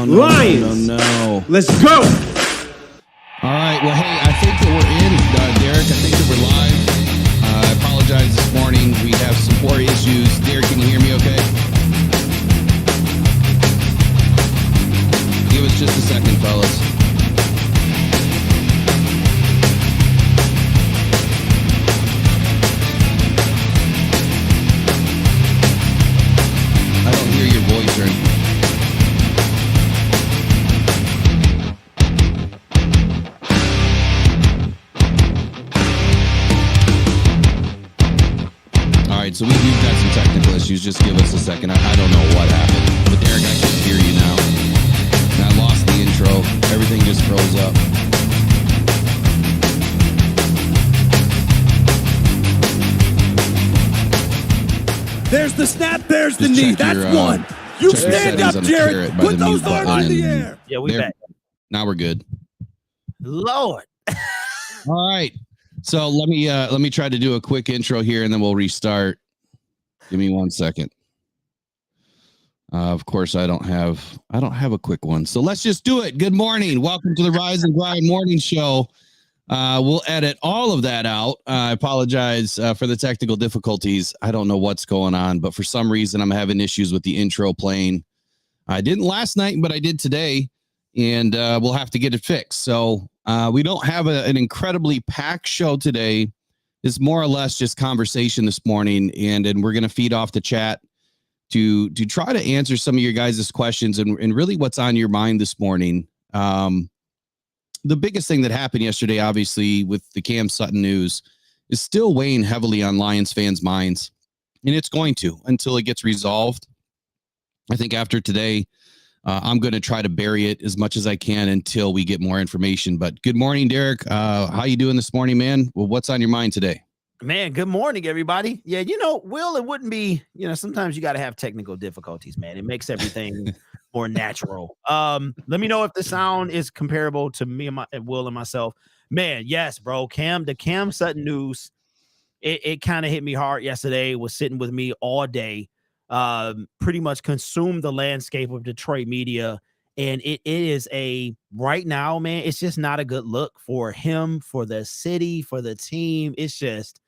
Lions. No. Let's go. All right. Well, hey, I think that we're in, Derek. I think that we're live. I apologize this morning. We have some poor issues. Derek, can you hear me okay? Give us just a second, fellas. I don't hear your voice or anything. All right, so we've got some technical issues. Just give us a second. I don't know what happened. But Derek, I can hear you now. And I lost the intro. Everything just froze up. There's the snap. There's the Just knee. check That's your, one. You check your stand settings up, on the Jared. carrot by Put the those mute arms button in the and- air. Yeah, we There- back. Now we're good. Lord. All right. So let me try to do a quick intro here and then we'll restart. Give me 1 second. Of course, I don't have a quick one. So let's just do it. Good morning. Welcome to the Rise and Grind Morning Show. We'll edit all of that out. I apologize for the technical difficulties. I don't know what's going on, but for some reason I'm having issues with the intro playing. I didn't last night, but I did today, and we'll have to get it fixed. So we don't have an incredibly packed show today. It's more or less just conversation this morning, and we're going to feed off the chat to try to answer some of your guys' questions and really what's on your mind this morning. The biggest thing that happened yesterday, obviously, with the Cam Sutton news is still weighing heavily on Lions fans' minds, and it's going to until it gets resolved. I think after today, I'm going to try to bury it as much as I can until we get more information. But good morning, Derek. How you doing this morning, man? Well, what's on your mind today? Man, good morning, everybody. Yeah, Will, it wouldn't be, sometimes you got to have technical difficulties, man. It makes everything more natural. Let me know if the sound is comparable to me and Will and myself. Man, yes, bro. The Cam Sutton news, it kind of hit me hard yesterday. It was sitting with me all day. Pretty much consumed the landscape of Detroit media. And it is right now, man, it's just not a good look for him, for the city, for the team. It's just,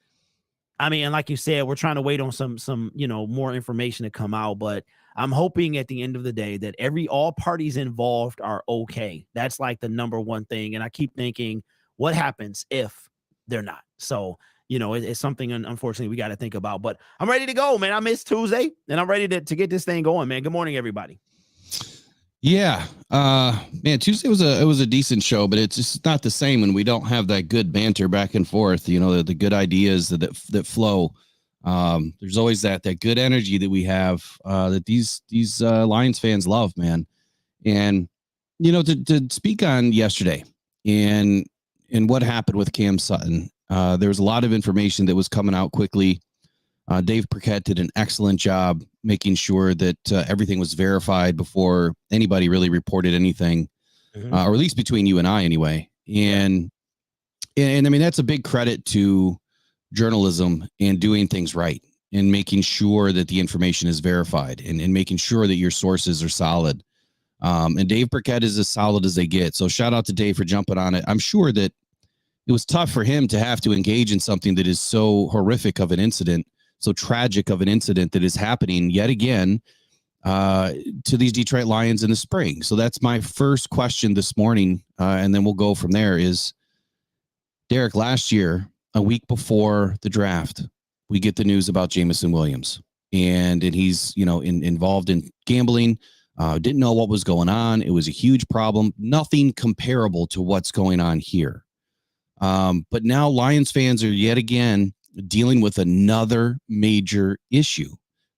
and like you said, we're trying to wait on some more information to come out, but I'm hoping at the end of the day that all parties involved are okay. That's like the number one thing. And I keep thinking, what happens if they're not? So, it's something, unfortunately, we got to think about. But I'm ready to go, man. I missed Tuesday, and I'm ready to get this thing going, man. Good morning, everybody. Yeah, man, Tuesday was a decent show, but it's just not the same when we don't have that good banter back and forth. The good ideas that flow. There's always that good energy that we have that these Lions fans love, man. And to speak on yesterday and what happened with Cam Sutton, there was a lot of information that was coming out quickly. Dave Burkett did an excellent job making sure that everything was verified before anybody really reported anything, or at least between you and I anyway. And that's a big credit to journalism and doing things right and making sure that the information is verified and making sure that your sources are solid. And Dave Burkett is as solid as they get. So shout out to Dave for jumping on it. I'm sure that it was tough for him to have to engage in something that is so horrific of an incident, so tragic of an incident that is happening yet again to these Detroit Lions in the spring. So that's my first question this morning, and then we'll go from there. Is Derek, last year, a week before the draft, we get the news about Jameson Williams, and he's involved in gambling. Didn't know what was going on. It was a huge problem. Nothing comparable to what's going on here. But now Lions fans are yet again dealing with another major issue.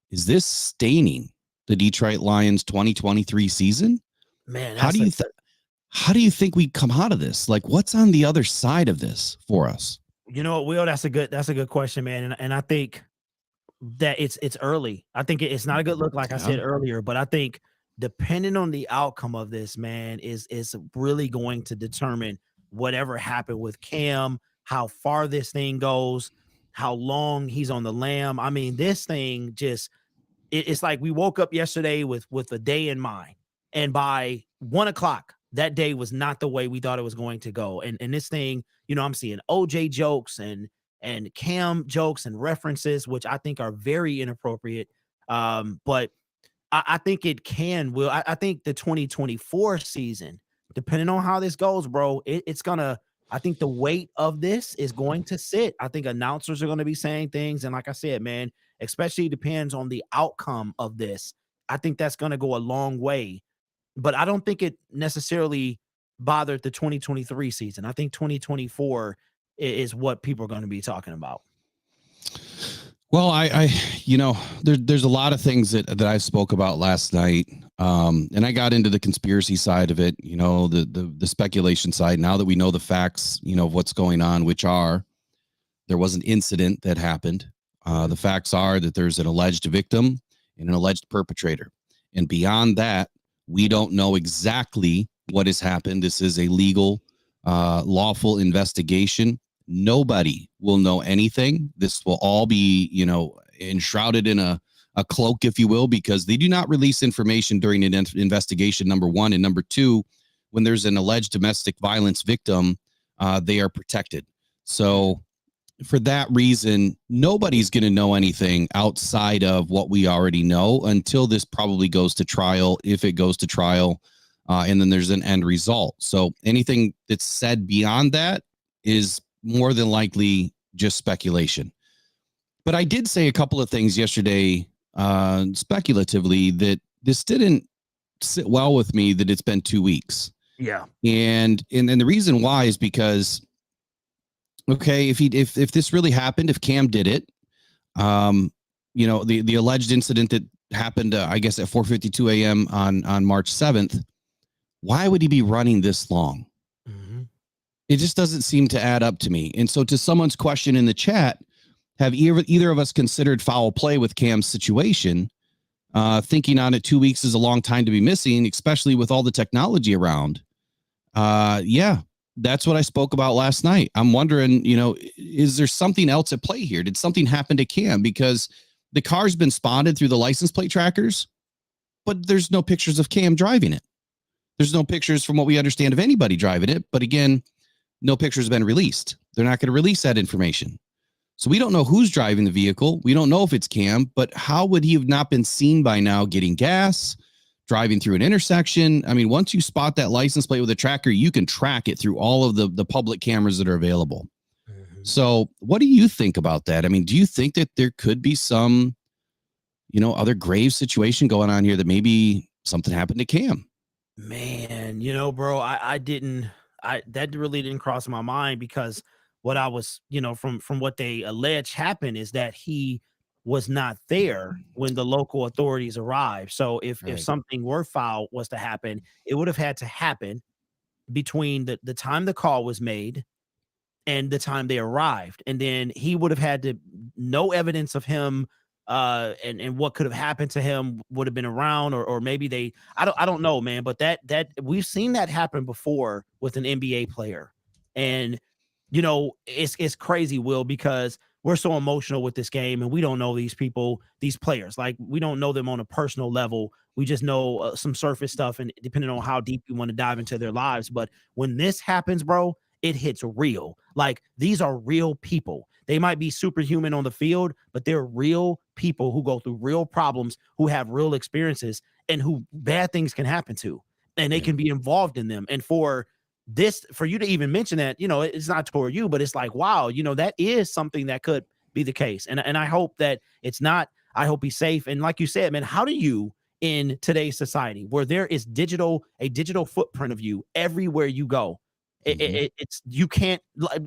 Is this staining the Detroit Lions 2023 season? Man, how do you think we come out of this? Like, what's on the other side of this for us? Will, that's a good question, man. And I think that it's early. I think it's not a good look, like I said earlier, but I think depending on the outcome of this, man, is really going to determine whatever happened with Cam, how far this thing goes, how long he's on the lam. This thing just, it's like we woke up yesterday with a day in mind. And by 1 o'clock, that day was not the way we thought it was going to go. And this thing, I'm seeing OJ jokes and Cam jokes and references, which I think are very inappropriate. But I think it will. I think the 2024 season, depending on how this goes, bro, I think the weight of this is going to sit. I think announcers are going to be saying things. And like I said, man, especially depends on the outcome of this. I think that's going to go a long way. But I don't think it necessarily bothered the 2023 season. I think 2024 is what people are going to be talking about. Well, there's a lot of things that I spoke about last night. And I got into the conspiracy side of it, the speculation side. Now that we know the facts, of what's going on, which are there was an incident that happened. The facts are that there's an alleged victim and an alleged perpetrator. And beyond that, we don't know exactly what has happened. This is a legal, lawful investigation. Nobody will know anything. This will all be, enshrouded in a cloak, if you will, because they do not release information during an investigation, number one. And number two, when there's an alleged domestic violence victim, they are protected. So for that reason, nobody's going to know anything outside of what we already know until this probably goes to trial, if it goes to trial, and then there's an end result. So anything that's said beyond that is more than likely just speculation. But I did say a couple of things yesterday, speculatively, that this didn't sit well with me, that it's been 2 weeks. Yeah. And the reason why is because, okay, if this really happened, if Cam did it, the alleged incident that happened, I guess at 4:52 a.m. on March 7th, why would he be running this long? Mm-hmm. It just doesn't seem to add up to me. And so to someone's question in the chat, have either of us considered foul play with Cam's situation? Thinking on it, 2 weeks is a long time to be missing, especially with all the technology around. Yeah, that's what I spoke about last night. I'm wondering, is there something else at play here? Did something happen to Cam? Because the car's been spotted through the license plate trackers, but there's no pictures of Cam driving it. There's no pictures from what we understand of anybody driving it. But again, no pictures have been released. They're not going to release that information. So we don't know who's driving the vehicle. We don't know if it's Cam, but how would he have not been seen by now getting gas, driving through an intersection? I mean, once you spot that license plate with a tracker, you can track it through all of the public cameras that are available. Mm-hmm. So what do you think about that? I mean, do you think that there could be some, other grave situation going on here, that maybe something happened to Cam? Man, bro, that really didn't cross my mind, because what I was, from what they allege happened is that he was not there when the local authorities arrived. So if something were foul was to happen, it would have had to happen between the time the call was made and the time they arrived. And then he would have had to, no evidence of him and what could have happened to him would have been around, or maybe I don't know, man, but that we've seen that happen before with an NBA player. And it's crazy, Will, because we're so emotional with this game, and we don't know these people, these players. Like, we don't know them on a personal level. We just know some surface stuff, and depending on how deep you want to dive into their lives. But when this happens, bro, it hits real. Like, these are real people. They might be superhuman on the field, but they're real people who go through real problems, who have real experiences, and who bad things can happen to, and they can be involved in them. And for you to even mention that, it's not toward you, but it's like, wow, that is something that could be the case. And I hope that it's not. I hope he's safe. And like you said, man, how do you, in today's society where there is a digital footprint of you everywhere you go, it's you can't,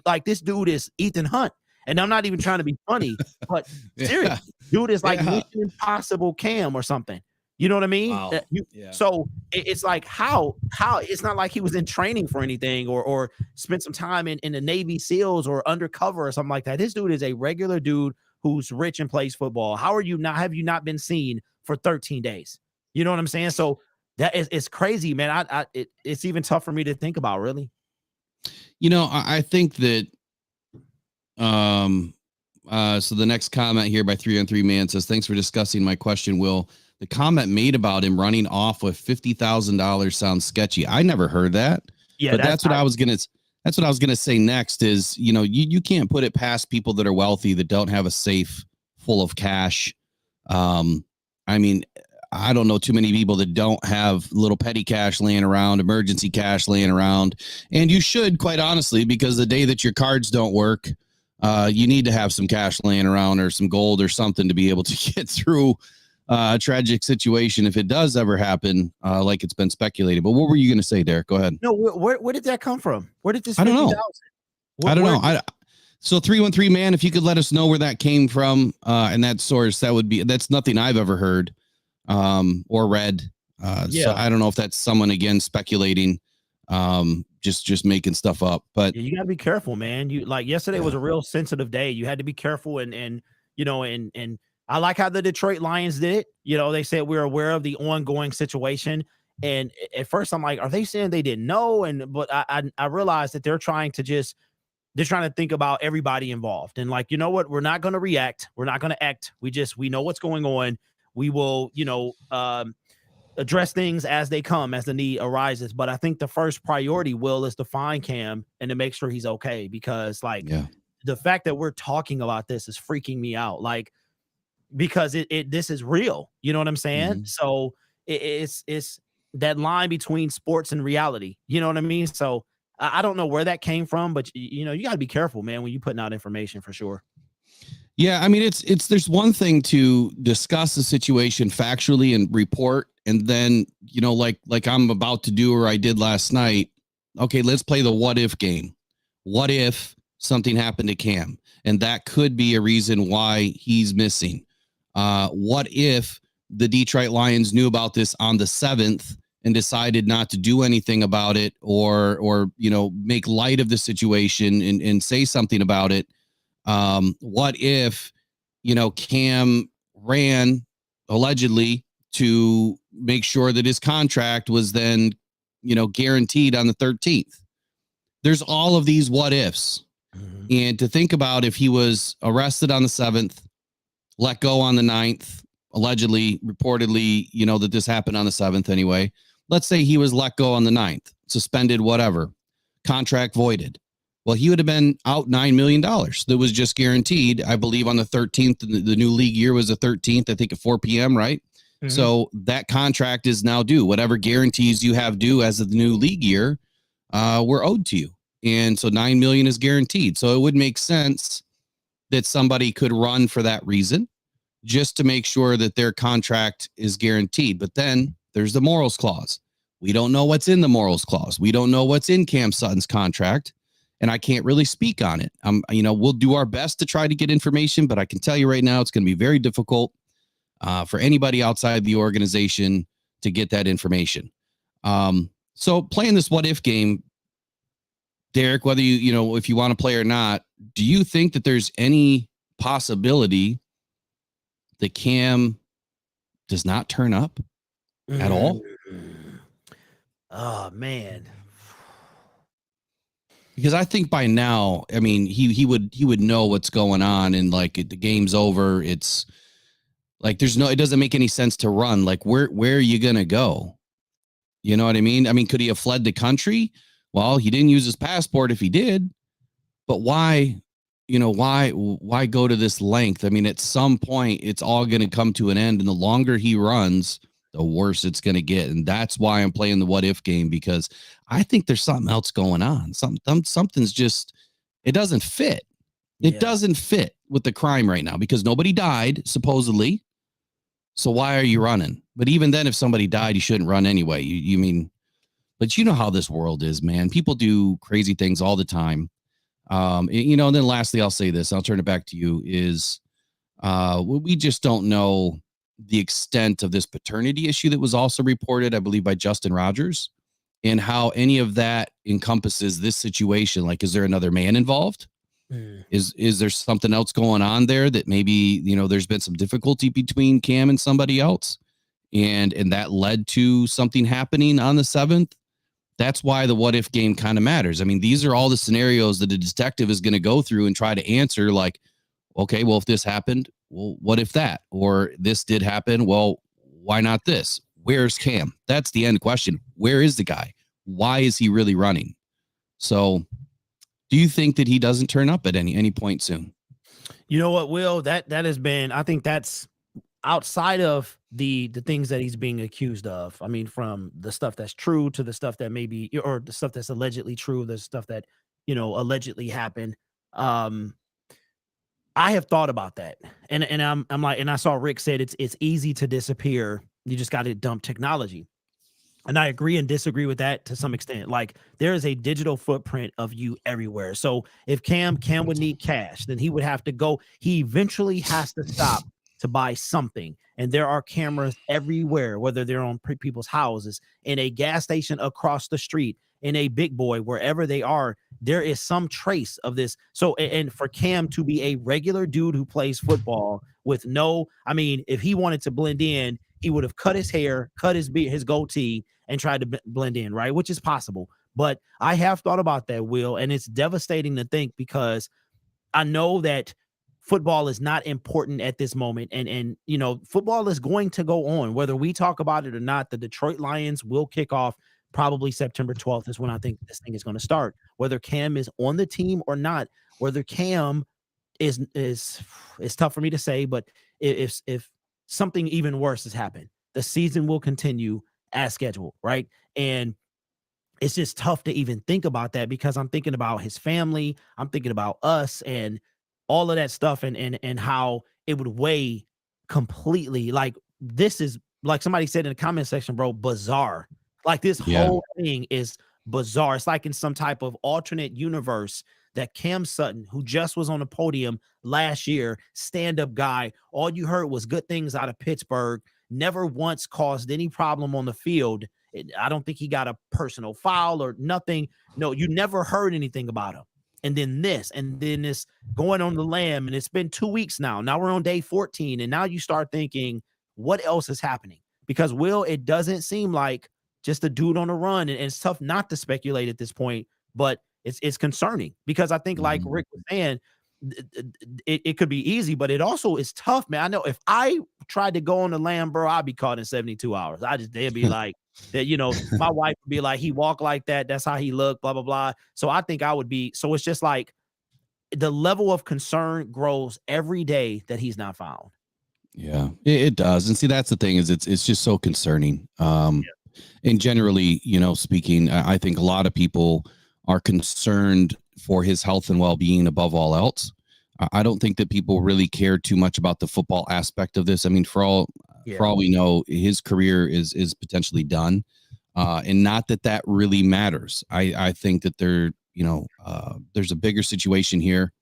like this dude is Ethan Hunt. And I'm not even trying to be funny, but seriously, dude is like Mission Impossible Cam or something. You know what I mean? Wow. So it's like, how it's not like he was in training for anything or spent some time in the Navy SEALs or undercover or something like that. This dude is a regular dude who's rich and plays football. Have you not been seen for 13 days? You know what I'm saying? So it's crazy, man. It's even tough for me to think about, really. I think that so the next comment here by 3 on 3 Man says, thanks for discussing my question, Will. the comment made about him running off with $50,000 sounds sketchy. I never heard that. Yeah, but that's what I was gonna say next is, you can't put it past people that are wealthy that don't have a safe full of cash. I mean, I don't know too many people that don't have little petty cash laying around, emergency cash laying around. And you should, quite honestly, because the day that your cards don't work, you need to have some cash laying around or some gold or something to be able to get through a tragic situation if it does ever happen, like it's been speculated. But what were you going to say, Derek? Go ahead. No, where did that come from? Where did this? I don't know. 50,000? I don't know. So 313 man, if you could let us know where that came from and that source, that's nothing I've ever heard or read. So I don't know if that's someone again speculating, just making stuff up. But you got to be careful, man. Yesterday was a real sensitive day. You had to be careful, and I like how the Detroit Lions did it. They said we're aware of the ongoing situation. And at first I'm like, are they saying they didn't know? But I realized that they're trying to think about everybody involved. And like, you know what? We're not going to react. We're not going to act. We know what's going on. We will, address things as they come, as the need arises. But I think the first priority, Will, is to find Cam and to make sure he's okay. Because the fact that we're talking about this is freaking me out. Like, because this is real. You know what I'm saying? Mm-hmm. So it's that line between sports and reality. You know what I mean? So I don't know where that came from, but you got to be careful, man, when you're putting out information for sure. Yeah, I mean, there's one thing to discuss the situation factually and report, and then like I'm about to do or I did last night. Okay, let's play the what if game. What if something happened to Cam, and that could be a reason why he's missing? What if the Detroit Lions knew about this on the 7th and decided not to do anything about it, or make light of the situation and say something about it? What if, Cam ran allegedly to make sure that his contract was then, guaranteed on the 13th? There's all of these what ifs. Mm-hmm. And to think about if he was arrested on the 7th, let go on the 9th, allegedly, reportedly, that this happened on the 7th anyway. Let's say he was let go on the 9th, suspended, whatever, contract voided. Well, he would have been out $9 million. That was just guaranteed, I believe, on the 13th. The new league year was the 13th, I think, at 4 p.m., right? Mm-hmm. So that contract is now due. Whatever guarantees you have due as of the new league year were owed to you. And so $9 million is guaranteed. So it would make sense that somebody could run for that reason, just to make sure that their contract is guaranteed. But then there's the morals clause. We don't know what's in the morals clause. We don't know what's in Cam Sutton's contract. And I can't really speak on it. We'll do our best to try to get information, but I can tell you right now, it's going to be very difficult for anybody outside the organization to get that information. So playing this what if game, Derek, whether if you want to play or not, do you think that there's any possibility that Cam does not turn up at all? Oh, man. Because I think by now, I mean, he would know what's going on, and like the game's over. It's like it doesn't make any sense to run. Like where are you gonna go? You know what I mean? I mean, could he have fled the country? Well, he didn't use his passport if he did, but why? Why go to this length? I mean, at some point, it's all going to come to an end, and the longer he runs, the worse it's going to get. And that's why I'm playing the what if game, because I think there's something else going on. Something's just, it doesn't fit. It doesn't fit with the crime right now, because nobody died, supposedly. So why are you running? But even then, if somebody died, you shouldn't run anyway. But you know how this world is, man. People do crazy things all the time. And then lastly, I'll say this, I'll turn it back to you, is we just don't know the extent of this paternity issue that was also reported, I believe, by Justin Rogers, and how any of that encompasses this situation. Like, is there another man involved? Is there something else going on there that maybe, there's been some difficulty between Cam and somebody else, and that led to something happening on the 7th? That's why the what if game kind of matters. I mean, these are all the scenarios that a detective is going to go through and try to answer, like, okay, well, if this happened, well, what if that? Or this did happen, well, Why not this? Where's Cam? That's the end question. Where is the guy? Why is he really running? So do you think that he doesn't turn up at any point soon? You know what, Will? That has been, I think that's outside of the things that he's being accused of. I mean, from the stuff that's true to the stuff that maybe, or the stuff that's allegedly true, the stuff that, allegedly happened. I have thought about that. And I'm like, and I saw Rick said it's easy to disappear. You just got to dump technology. And I agree and disagree with that to some extent. Like, there is a digital footprint of you everywhere. So if Cam would need cash, then he would have to go. He eventually has to stop to buy something. And there are cameras everywhere, whether they're on people's houses, in a gas station across the street, in a big boy, wherever they are, there is some trace of this. So, and for Cam to be a regular dude who plays football with if he wanted to blend in, he would have cut his hair, cut his beard, his goatee, and tried to blend in, right? Which is possible. But I have thought about that, Will, and it's devastating to think, because I know that football is not important at this moment. And football is going to go on, whether we talk about it or not. The Detroit Lions will kick off probably September 12th is when I think this thing is going to start. Whether Cam is on the team or not, whether Cam is tough for me to say, but if something even worse has happened, the season will continue as scheduled, right? And it's just tough to even think about that, because I'm thinking about his family, I'm thinking about us, and all of that stuff, and how it would weigh completely. Like, this is, like somebody said in the comment section, bro, bizarre. Like, this whole thing is bizarre. It's like in some type of alternate universe that Cam Sutton, who just was on the podium last year, stand-up guy, all you heard was good things out of Pittsburgh, never once caused any problem on the field. I don't think he got a personal foul or nothing. No, you never heard anything about him. And then this going on the lamb, and it's been 2 weeks now. Now we're on day 14, and now you start thinking, what else is happening? Because, Will, it doesn't seem like just a dude on the run, and it's tough not to speculate at this point, but it's concerning, because I think, like Rick was saying, it could be easy, but it also is tough, man. I know if I tried to go on the lamb, bro, I'd be caught in 72 hours. They'd be like, that, my wife would be like, he walked like that, that's how he looked, blah, blah, blah. So I think I would be, so it's just like the level of concern grows every day that he's not found. Yeah, it does. And see, that's the thing, is it's just so concerning. And generally, speaking, I think a lot of people are concerned for his health and well-being above all else. I don't think that people really care too much about the football aspect of this. I mean, for all we know, his career is potentially done, and not that really matters. I think that there's a bigger situation here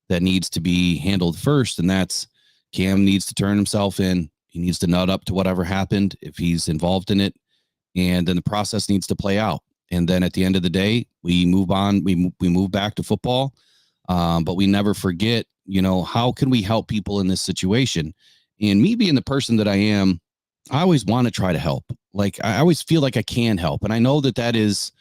that needs to be handled first, and that's Cam needs to turn himself in. He needs to nut up to whatever happened if he's involved in it, and then the process needs to play out. And then at the end of the day, we move on. We move back to football, but we never forget, how can we help people in this situation? And me being the person that I am, I always want to try to help. Like, I always feel like I can help. And I know that is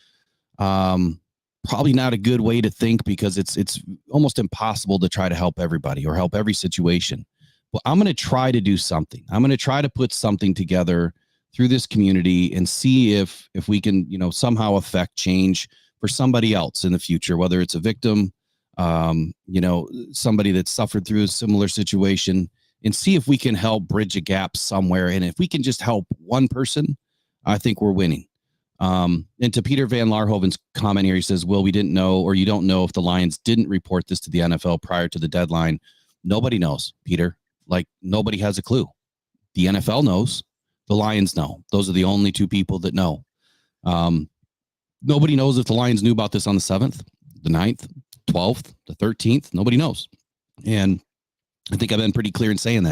probably not a good way to think, because it's almost impossible to try to help everybody or help every situation. But I'm going to try to do something. I'm going to try to put something together through this community and see if we can, somehow affect change for somebody else in the future, whether it's a victim, somebody that suffered through a similar situation, and see if we can help bridge a gap somewhere. And if we can just help one person, I think we're winning. And to Peter Van Larhoven's comment here, he says, Will, we didn't know, or you don't know if the Lions didn't report this to the NFL prior to the deadline. Nobody knows, Peter. Like, nobody has a clue. The NFL knows. The Lions know. Those are the only two people that know. Nobody knows if the Lions knew about this on the 7th, the 9th, 12th, the 13th. Nobody knows. And I think I've been pretty clear in saying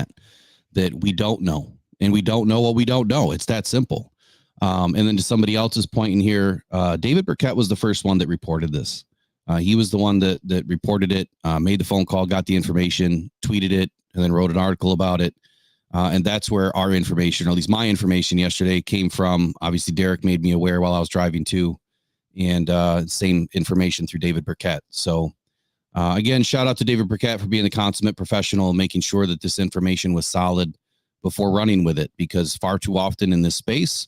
that we don't know. And we don't know what we don't know. It's that simple. And then to somebody else's point in here, David Burkett was the first one that reported this. He was the one that reported it, made the phone call, got the information, tweeted it, and then wrote an article about it. And that's where our information, or at least my information yesterday, came from. Obviously, Derek made me aware while I was driving too, and same information through David Burkett. So again, shout out to David Burkett for being the consummate professional and making sure that this information was solid. before running with it, because far too often in this space,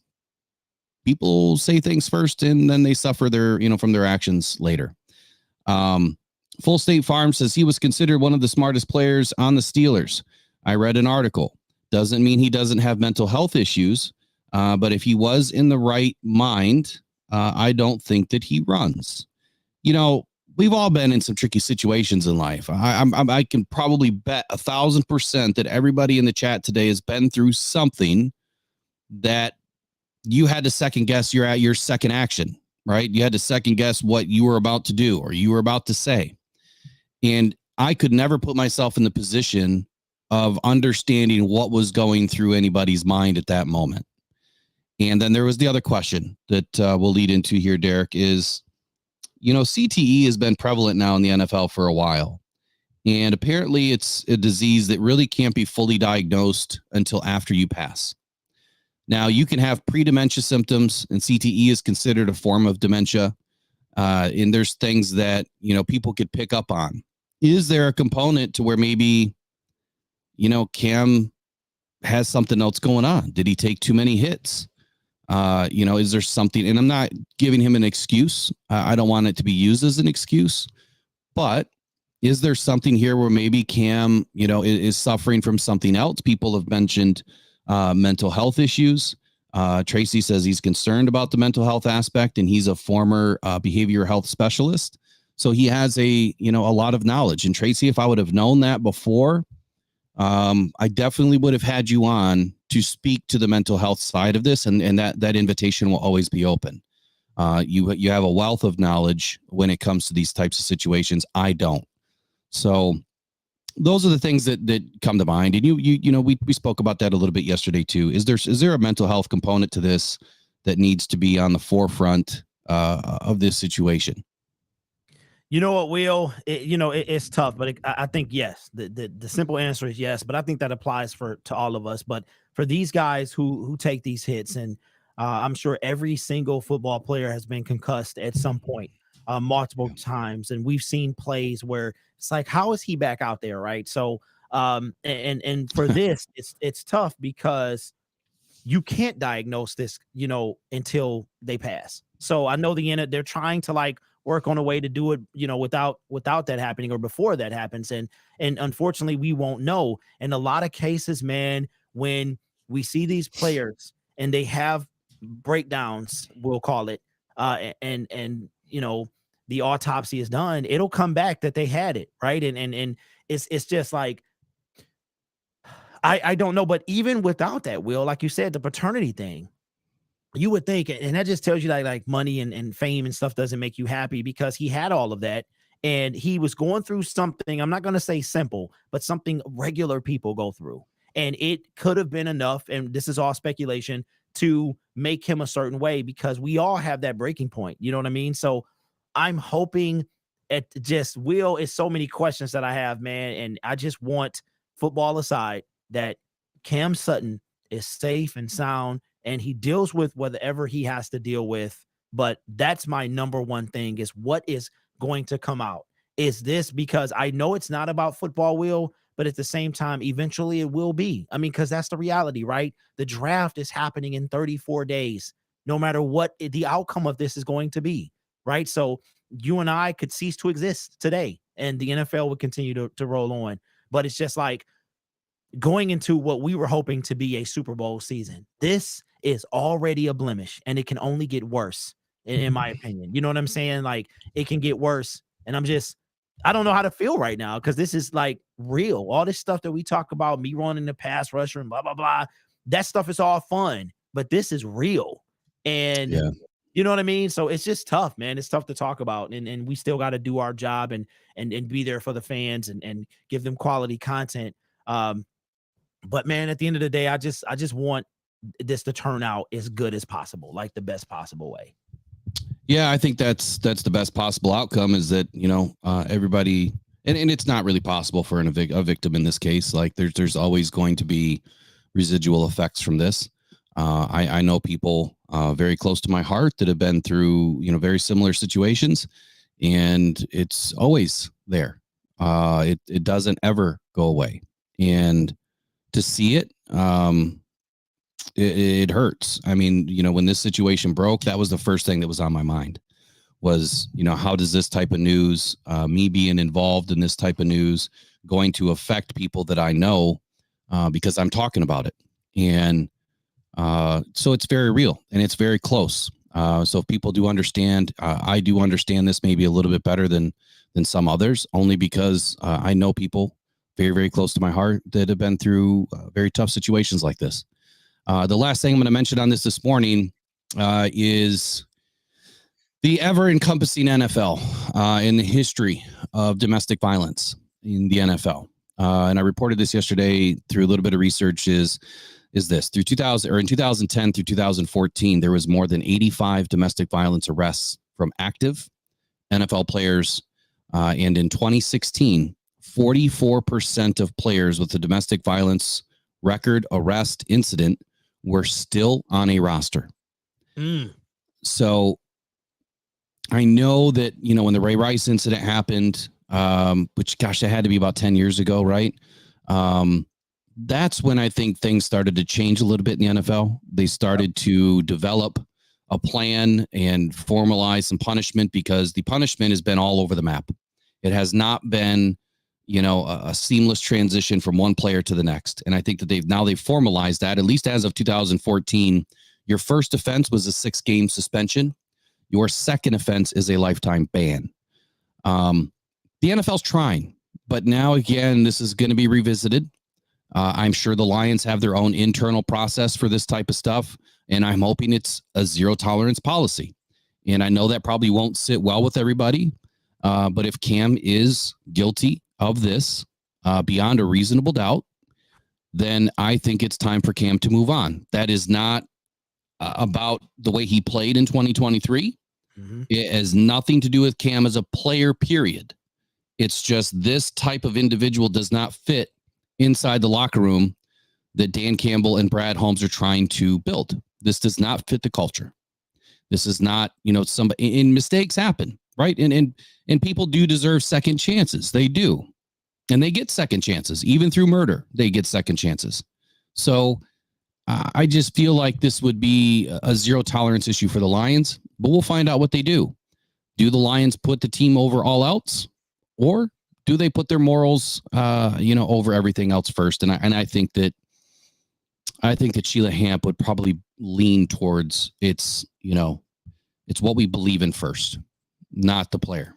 people say things first and then they suffer their, from their actions later. Full State Farm says he was considered one of the smartest players on the Steelers. I read an article. Doesn't mean he doesn't have mental health issues, but if he was in the right mind, I don't think that he runs. We've all been in some tricky situations in life. I can probably bet 1,000% that everybody in the chat today has been through something that you had to second guess your second action, right? You had to second guess what you were about to do or you were about to say. And I could never put myself in the position of understanding what was going through anybody's mind at that moment. And then there was the other question that we'll lead into here, Derek, is, CTE has been prevalent now in the NFL for a while. And apparently it's a disease that really can't be fully diagnosed until after you pass. Now, you can have pre-dementia symptoms, and CTE is considered a form of dementia. And there's things that, people could pick up on. Is there a component to where maybe, Cam has something else going on? Did he take too many hits? Is there something, and I'm not giving him an excuse. I don't want it to be used as an excuse, but is there something here where maybe Cam, is suffering from something else? People have mentioned mental health issues. Tracy says he's concerned about the mental health aspect, and he's a former behavioral health specialist. So he has a lot of knowledge. And Tracy, if I would have known that before, I definitely would have had you on to speak to the mental health side of this. And that invitation will always be open. You have a wealth of knowledge when it comes to these types of situations. I don't. So those are the things that come to mind. And we spoke about that a little bit yesterday too. Is there a mental health component to this that needs to be on the forefront of this situation? You know what, Will? It's tough, but I think yes. The simple answer is yes, but I think that applies to all of us. But for these guys who take these hits, and I'm sure every single football player has been concussed at some point, multiple times, and we've seen plays where it's like, how is he back out there, right? So, and for this, it's tough because you can't diagnose this, until they pass. So I know they're trying to work on a way to do it, without that happening or before that happens. And unfortunately we won't know. In a lot of cases, man, when we see these players and they have breakdowns, we'll call it, and the autopsy is done, it'll come back that they had it. Right. And it's just like, I don't know. But even without that, Will, like you said, the paternity thing, you would think, and that just tells you that like money and fame and stuff doesn't make you happy, because he had all of that and he was going through something. I'm not going to say simple, but something regular people go through. And it could have been enough, and this is all speculation, to make him a certain way, because we all have that breaking point. You know what I mean? So I'm hoping Will, it's so many questions that I have, man. And I just want, football aside, that Cam Sutton is safe and sound, and he deals with whatever he has to deal with. But that's my number one thing, is what is going to come out. Is this, because I know it's not about football, Will, but at the same time, eventually it will be. I mean, because that's the reality, right? The draft is happening in 34 days, no matter what the outcome of this is going to be, right? So you and I could cease to exist today, and the NFL would continue to roll on. But it's just like going into what we were hoping to be a Super Bowl season. This is already a blemish, and it can only get worse, in my opinion. You know what I'm saying? Like, it can get worse. And I don't know how to feel right now, because this is like real. All this stuff that we talk about, me running the pass rusher and blah, blah, blah, that stuff is all fun, but this is real. And yeah. You know what I mean? So it's just tough, man. It's tough to talk about. And we still got to do our job and be there for the fans and give them quality content. But man, at the end of the day, I just want this to turn out as good as possible, like the best possible way. Yeah, I think that's the best possible outcome, is that, everybody, and it's not really possible for a victim in this case. Like there's always going to be residual effects from this. I know people very close to my heart that have been through, very similar situations, and it's always there. It doesn't ever go away. And to see it, it hurts. I mean, when this situation broke, that was the first thing that was on my mind was, how does this type of news, me being involved in this type of news, going to affect people that I know because I'm talking about it. And so it's very real and it's very close. So if people do understand, I do understand this maybe a little bit better than some others, only because I know people very, very close to my heart that have been through very tough situations like this. The last thing I'm going to mention on this morning is the ever-encompassing NFL in the history of domestic violence in the NFL. And I reported this yesterday through a little bit of research is this. Through 2010 through 2014, there was more than 85 domestic violence arrests from active NFL players. And in 2016, 44% of players with a domestic violence record arrest incident were still on a roster. So I know that, when the Ray Rice incident happened, which, gosh, that had to be about 10 years ago, right? That's when I think things started to change a little bit in the NFL. They started to develop a plan and formalize some punishment because the punishment has been all over the map. It has not been, a seamless transition from one player to the next. And I think that they've formalized that, at least as of 2014. Your first offense was a 6-game suspension. Your second offense is a lifetime ban. The NFL's trying, but now again, this is going to be revisited. I'm sure the Lions have their own internal process for this type of stuff, and I'm hoping it's a zero tolerance policy. And I know that probably won't sit well with everybody, but if Cam is guilty of this beyond a reasonable doubt, then I think it's time for Cam to move on. That is not about the way he played in 2023. It has nothing to do with Cam as a player, period. It's just this type of individual does not fit inside the locker room that Dan Campbell and Brad Holmes are trying to build. This does not fit the culture. This is not, somebody, and mistakes happen, right? And people do deserve second chances. They do. And they get second chances, even through murder, they get second chances. So I just feel like this would be a zero tolerance issue for the Lions, but we'll find out what they do. Do the Lions put the team over all else, or do they put their morals, over everything else first? And I think that Sheila Hamp would probably lean towards it's what we believe in first, not the player,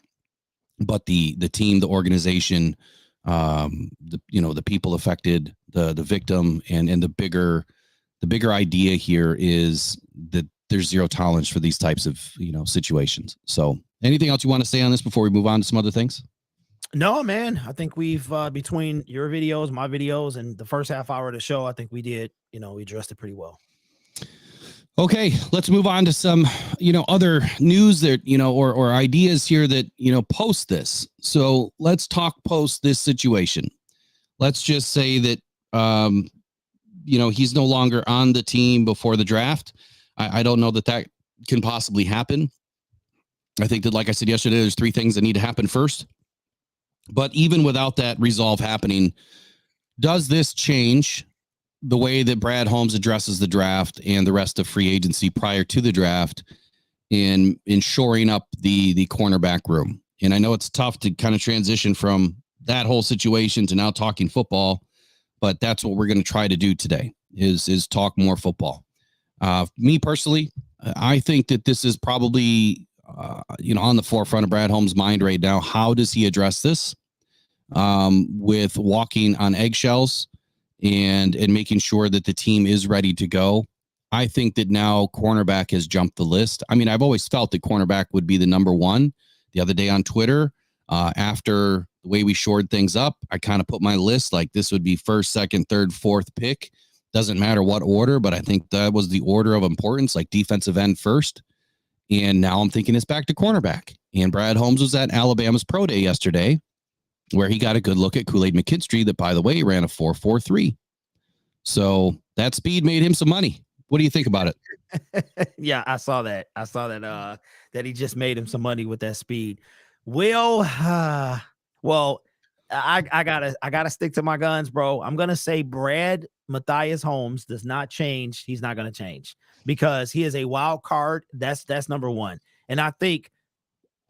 but the team, the organization, the people affected, the victim, and the bigger idea here is that there's zero tolerance for these types of situations. So anything else you want to say on this before we move on to some other things? No, man. I think we've between your videos, my videos, and the first half hour of the show, I think we did, we addressed it pretty well. Okay, let's move on to some, other news that, or ideas here that, post this. So let's talk post this situation. Let's just say that, he's no longer on the team before the draft. I don't know that can possibly happen. I think that, like I said yesterday, there's 3 things that need to happen first. But even without that resolve happening, does this change the way that Brad Holmes addresses the draft and the rest of free agency prior to the draft in shoring up the cornerback room? And I know it's tough to kind of transition from that whole situation to now talking football, but that's what we're going to try to do today is talk more football. Me personally, I think that this is probably on the forefront of Brad Holmes' mind right now. How does he address this with walking on eggshells and making sure that the team is ready to go? I think that now cornerback has jumped the list. I mean, I've always felt that cornerback would be the number one. The other day on Twitter, after the way we shored things up, I kind of put my list like this would be first, second, third, fourth pick. Doesn't matter what order, but I think that was the order of importance, like defensive end first. And now I'm thinking it's back to cornerback. And Brad Holmes was at Alabama's Pro Day yesterday, where he got a good look at Kool-Aid McKinstry that, by the way, ran a 4.43. So that speed made him some money. What do you think about it? Yeah, I saw that. That he just made him some money with that speed. Well, I gotta stick to my guns, bro. I'm gonna say Brad Matthias Holmes does not change. He's not gonna change because he is a wild card. That's number one. And I think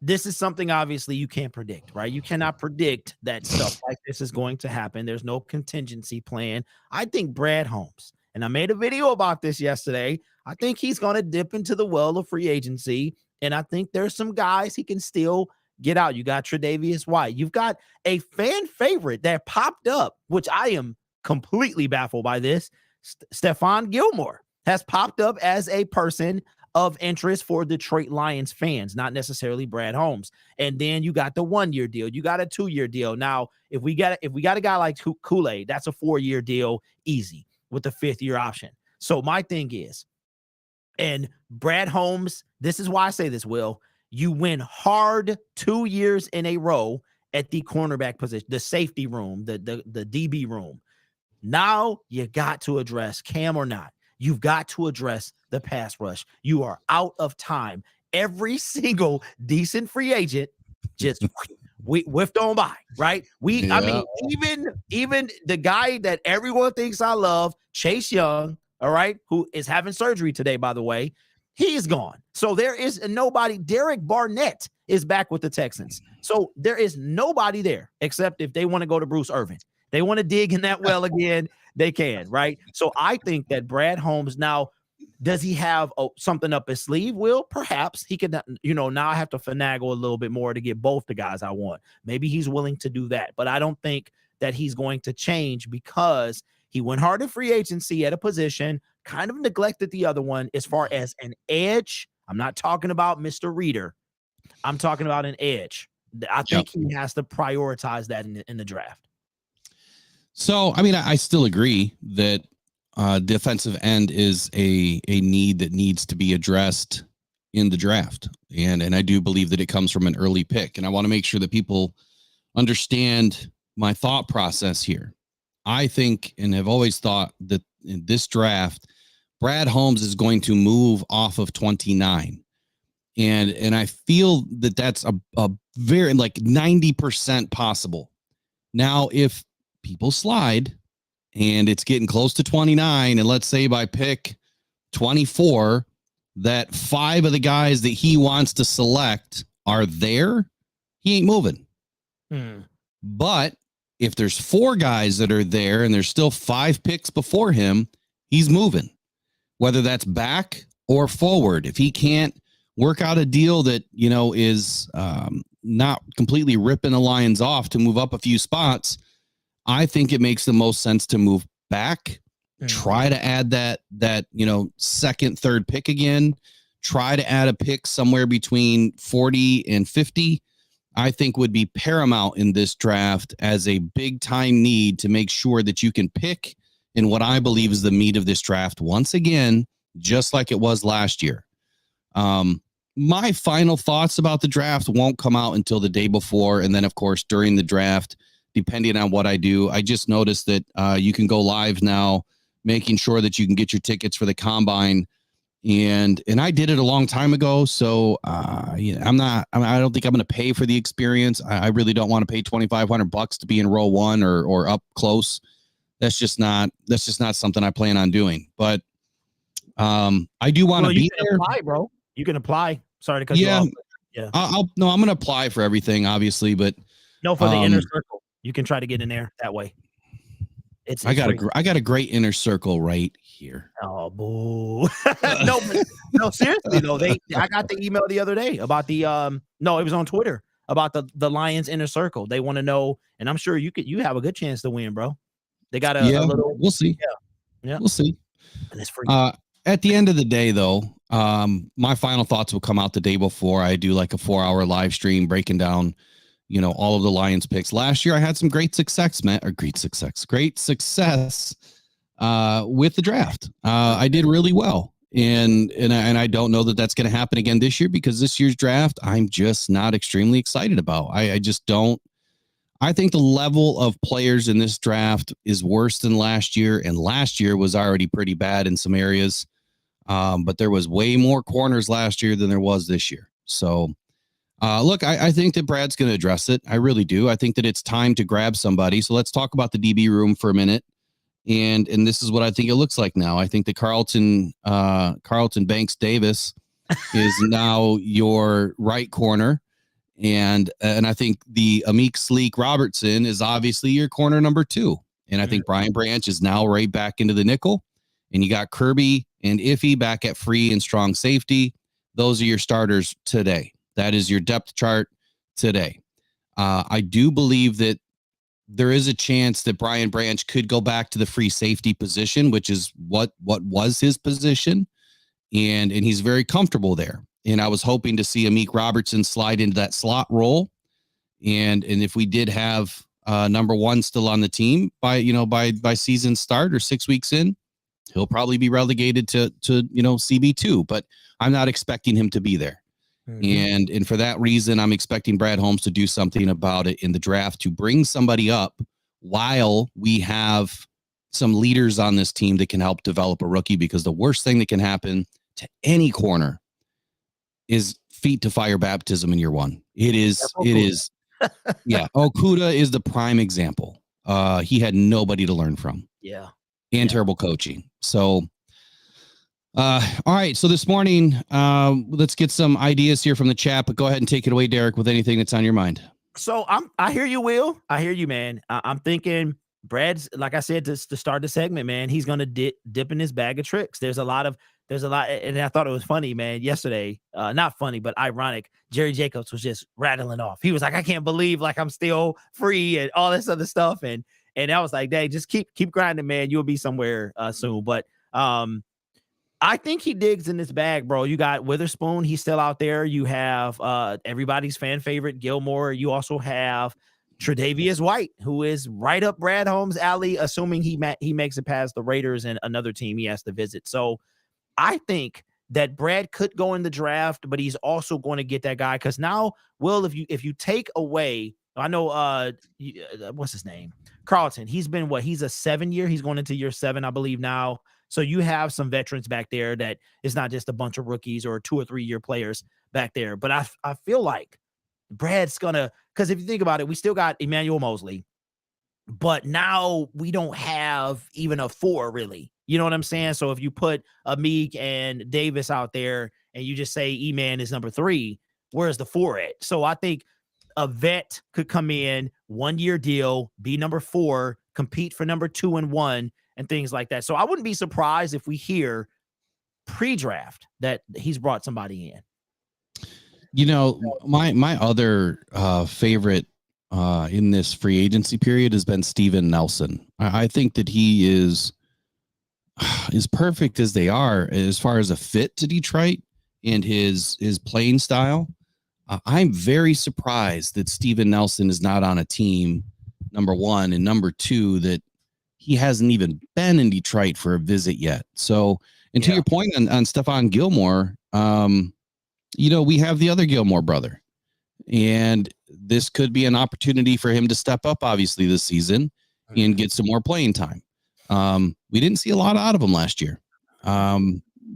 this is something obviously you can't predict, right? You cannot predict that stuff like this is going to happen. There's no contingency plan. I think Brad Holmes, and I made a video about this yesterday. I think he's going to dip into the well of free agency. And I think there's some guys he can still get out. You got Tre'Davious White. You've got a fan favorite that popped up, which I am completely baffled by this. Stephon Gilmore has popped up as a person of interest for Detroit Lions fans, not necessarily Brad Holmes. And then you got the 1-year deal. You got a 2-year deal. Now, if we got a guy like Kool-Aid, that's a 4-year deal easy with the 5th-year option. So my thing is, and Brad Holmes, this is why I say this, Will, you win hard 2 years in a row at the cornerback position, the safety room, the DB room. Now you got to address Cam or not. You've got to address the pass rush. You are out of time. Every single decent free agent just whiffed on by, right? I mean, even the guy that everyone thinks I love, Chase Young, all right, who is having surgery today, by the way, he's gone. So there is nobody. Derek Barnett is back with the Texans. So there is nobody there except if they want to go to Bruce Irvin. They want to dig in that well again. They can, right? So I think that Brad Holmes now, does he have something up his sleeve? Will perhaps he could, now I have to finagle a little bit more to get both the guys I want. Maybe he's willing to do that, but I don't think that he's going to change because he went hard in free agency at a position, kind of neglected the other one as far as an edge. I'm not talking about Mr. Reader. I'm talking about an edge. I think he has to prioritize that in the draft. So, I mean, I still agree that defensive end is a need that needs to be addressed in the draft. And I do believe that it comes from an early pick. And I want to make sure that people understand my thought process here. I think and have always thought that in this draft, Brad Holmes is going to move off of 29. And I feel that that's a very like 90% possible. Now, if people slide and it's getting close to 29, and let's say by pick 24 that 5 of the guys that he wants to select are there, he ain't moving. But if there's 4 guys that are there and there's still 5 picks before him, he's moving, whether that's back or forward. If he can't work out a deal that is not completely ripping the Lions off to move up a few spots, I think it makes the most sense to move back, try to add that 2nd, 3rd pick again, try to add a pick somewhere between 40 and 50, I think would be paramount in this draft as a big time need to make sure that you can pick in what I believe is the meat of this draft once again, just like it was last year. My final thoughts about the draft won't come out until the day before. And then, of course, during the draft, depending on what I do, I just noticed that you can go live now, making sure that you can get your tickets for the combine. And I did it a long time ago. So I don't think I'm going to pay for the experience. I really don't want to pay $2,500 to be in row 1 or up close. That's just not something I plan on doing. But I do want to be there. Apply, bro. You can apply. Sorry to cut you off. Yeah. I'm going to apply for everything, obviously, but no, for the inner circle. You can try to get in there that way. I got a great inner circle right here. Oh, boo. no, seriously though. I got the email the other day about the no, it was on Twitter about the Lions inner circle. They want to know, and I'm sure you have a good chance to win, bro. They got a little. We'll see. Yeah, we'll see. And it's free. At the end of the day, though, my final thoughts will come out the day before. I do like a 4-hour live stream breaking down, all of the Lions picks. Last year, I had some great success with the draft. I did really well. And I don't know that that's going to happen again this year because this year's draft, I'm just not extremely excited about. I just don't. I think the level of players in this draft is worse than last year. And last year was already pretty bad in some areas. But there was way more corners last year than there was this year. So Look, I think that Brad's going to address it. I really do. I think that it's time to grab somebody. So let's talk about the DB room for a minute. And this is what I think it looks like now. I think that Carlton Banks Davis is now your right corner. And I think the Amik Sleek Robertson is obviously your corner number 2. And I think Brian Branch is now right back into the nickel. And you got Kirby and Iffy back at free and strong safety. Those are your starters today. That is your depth chart today. I do believe that there is a chance that Brian Branch could go back to the free safety position, which is what was his position. And he's very comfortable there. And I was hoping to see Amik Robertson slide into that slot role. And if we did have number 1 still on the team by season start or 6 weeks in, he'll probably be relegated to CB2, but I'm not expecting him to be there. Mm-hmm. And for that reason, I'm expecting Brad Holmes to do something about it in the draft to bring somebody up while we have some leaders on this team that can help develop a rookie, because the worst thing that can happen to any corner is feet to fire baptism in year 1. It is. Yeah. Okuda is the prime example. He had nobody to learn from. Yeah. And terrible coaching. So, all right. So this morning, let's get some ideas here from the chat, but go ahead and take it away, Derek, with anything that's on your mind. So I hear you, Will. I hear you, man. I'm thinking Brad's, like I said, to start the segment, man, he's going to dip in his bag of tricks. There's a lot. And I thought it was funny, man, yesterday, not funny, but ironic. Jerry Jacobs was just rattling off. He was like, I can't believe like I'm still free and all this other stuff. And I was like, dang, just keep grinding, man. You'll be somewhere soon. But I think he digs in this bag, bro. You got Witherspoon. He's still out there. You have everybody's fan favorite, Gilmore. You also have Tre'Davious White, who is right up Brad Holmes' alley, assuming he makes it past the Raiders and another team he has to visit. So I think that Brad could go in the draft, but he's also going to get that guy. Because now, Will, if you take away, I know, what's his name? Carlton. He's been he's a 7-year. He's going into year 7, I believe now. So you have some veterans back there that it's not just a bunch of rookies or 2 or 3 year players back there. But I feel like Brad's gonna, because if you think about it, we still got Emmanuel Mosley, but now we don't have even a 4 really. You know what I'm saying? So if you put Amik and Davis out there and you just say E-Man is number 3, where's the 4 at? So I think a vet could come in, 1-year deal, be number 4, compete for number 2 and 1, and things like that. So I wouldn't be surprised if we hear pre-draft that he's brought somebody in. You know, my other favorite in this free agency period has been Steven Nelson. I think that he is as perfect as they are as far as a fit to Detroit and his playing style. I'm very surprised that Steven Nelson is not on a team, number 1, and number 2, that he hasn't even been in Detroit for a visit yet. So, and to your point on Stephon Gilmore, we have the other Gilmore brother, and this could be an opportunity for him to step up, obviously, this season and get some more playing time. We didn't see a lot out of him last year.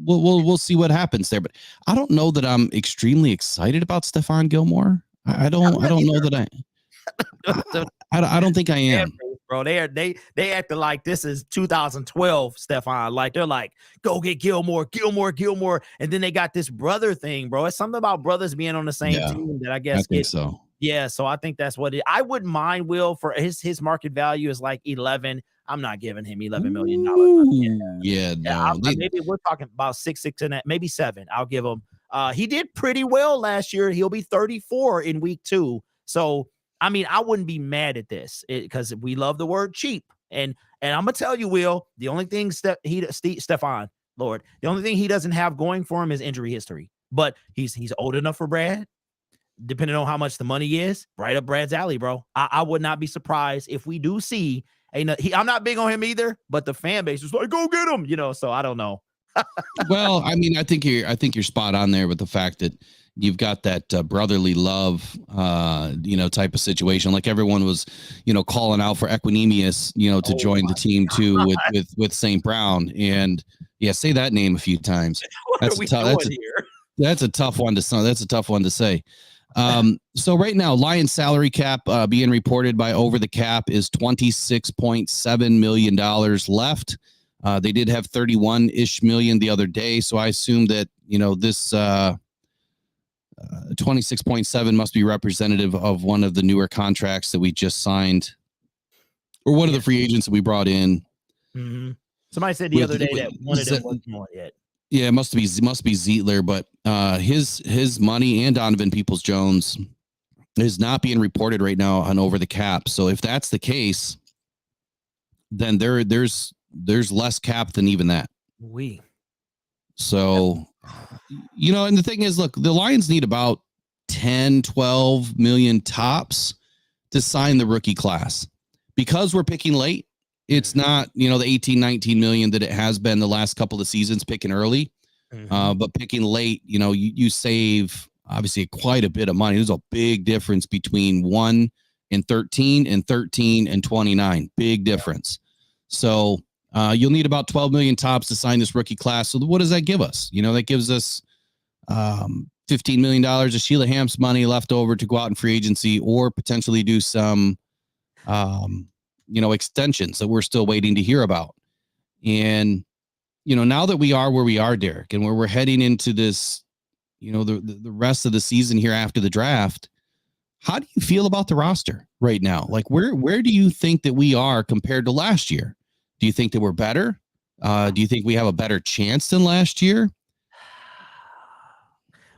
We'll see what happens there, but I don't know that I'm extremely excited about Stephon Gilmore. I don't know that I don't think I am. Bro, they acted like this is 2012, Stephon. Like they're like, go get Gilmore, and then they got this brother thing, bro. It's something about brothers being on the same team that I guess. I think so. Yeah, so I think that's what it. I wouldn't mind, Will, for his market value is like 11. I'm not giving him $11 million. Maybe we're talking about 6 and that, maybe 7. I'll give him. He did pretty well last year. He'll be 34 in week 2. So. I mean, I wouldn't be mad at this because we love the word cheap. And I'm gonna tell you, Will, the only thing Stephon, Lord, the only thing he doesn't have going for him is injury history. But he's old enough for Brad, depending on how much the money is, right up Brad's alley, bro. I would not be surprised if we do see I'm not big on him either, but the fan base is like, go get him, so I don't know. Well, I mean, I think you're spot on there with the fact that you've got that brotherly love, type of situation. Like everyone was, calling out for Equinemius, to join the team too with St. Brown. And say that name a few times. That's a tough one to say. So right now, Lions salary cap being reported by Over the Cap is $26.7 million left. They did have 31-ish million the other day. So I assume that, this 26.7 must be representative of one of the newer contracts that we just signed, or one of the free agents that we brought in. Mm-hmm. Somebody said the other day that one of them wasn't on yet. Yeah, it must be Zietler, but his money and Donovan Peoples-Jones is not being reported right now on Over the Cap. So if that's the case, then there's less cap than even that. So, and the thing is, look, the Lions need about 10, 12 million tops to sign the rookie class. Because we're picking late, it's not, the 18, 19 million that it has been the last couple of seasons picking early. But picking late, you save obviously quite a bit of money. There's a big difference between 1 and 13 and 13 and 29. Big difference. So you'll need about 12 million tops to sign this rookie class. So what does that give us? That gives us $15 million of Sheila Hamp's money left over to go out in free agency, or potentially do some, extensions that we're still waiting to hear about. And, now that we are where we are, Derek, and where we're heading into this, the rest of the season here after the draft, how do you feel about the roster right now? Like, where do you think that we are compared to last year? Do you think that we're better? Do you think we have a better chance than last year?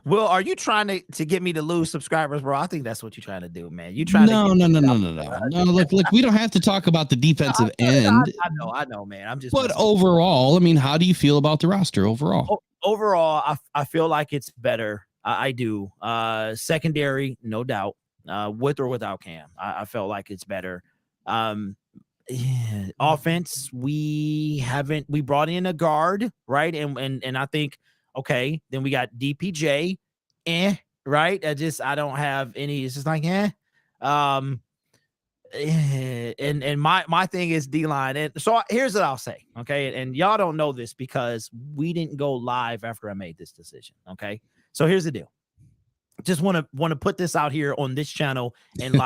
Will, are you trying to get me to lose subscribers, bro? I think that's what you're trying to do, man. You trying No. Look, we don't have to talk about the defensive end. I know, man. I'm just. But overall, I mean, how do you feel about the roster overall? Overall, I feel like it's better. I do. Secondary, no doubt. With or without Cam, I felt like it's better. Offense, we brought in a guard, right? And I think, okay, then we got DPJ, right? I don't have any. It's just like, And my thing is D-line. And so here's what I'll say, okay? And y'all don't know this because we didn't go live after I made this decision, okay? So here's the deal. Just want to put this out here on this channel and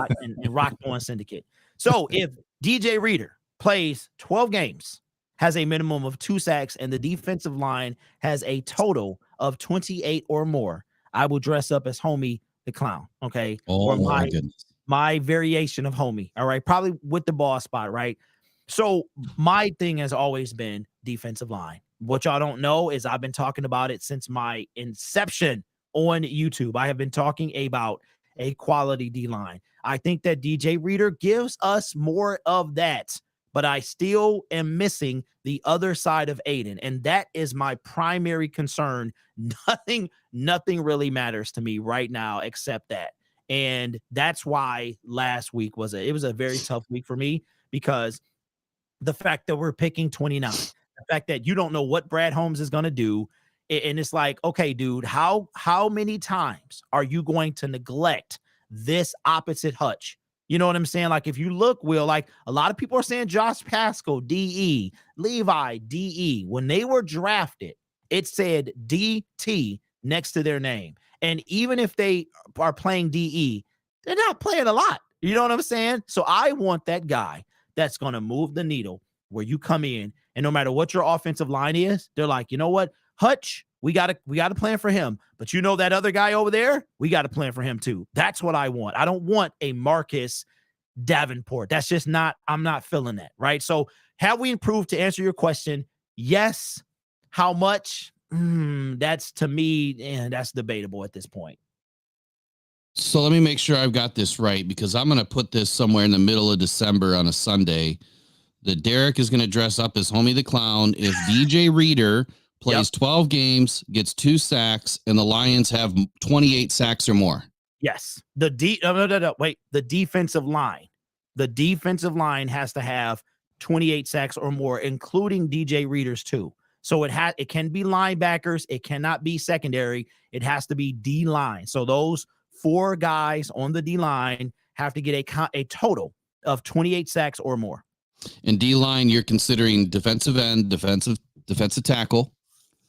Rock On Syndicate. So if DJ Reader plays 12 games, has a minimum of 2 sacks, and the defensive line has a total of 28 or more, I will dress up as Homie the Clown, okay? Oh, my goodness. My variation of Homie, all right? Probably with the ball spot, right? So my thing has always been defensive line. What y'all don't know is I've been talking about it since my inception on YouTube. I have been talking about a quality D-line. I think that DJ Reader gives us more of that, but I still am missing the other side of Aiden, and that is my primary concern. Nothing really matters to me right now except that. And that's why last week was a very tough week for me, because the fact that we're picking 29, the fact that you don't know what Brad Holmes is going to do. And it's like, okay, dude, how many times are you going to neglect this opposite Hutch? You know what I'm saying? Like, if you look, Will, like a lot of people are saying Josh Pascal, DE, Levi, DE. When they were drafted, it said DT next to their name. And even if they are playing DE, they're not playing a lot. You know what I'm saying? So I want that guy that's going to move the needle, where you come in and no matter what your offensive line is, they're like, you know what? Hutch, we got to plan for him. But you know that other guy over there, we got to plan for him too. That's what I want. I don't want a Marcus Davenport. That's just not, I'm not feeling that, right? So have we improved, to answer your question? Yes. How much? That's, to me, that's debatable at this point. So let me make sure I've got this right, because I'm going to put this somewhere in the middle of December on a Sunday. That Derek is going to dress up as Homie the Clown if DJ Reader plays 12 games, gets 2 sacks, and the Lions have 28 sacks or more. Yes. The defensive line. The defensive line has to have 28 sacks or more, including DJ Reader's too. So it can be linebackers. It cannot be secondary. It has to be D line. So those 4 guys on the D line have to get a total of 28 sacks or more. And D line, you're considering defensive end, defensive tackle.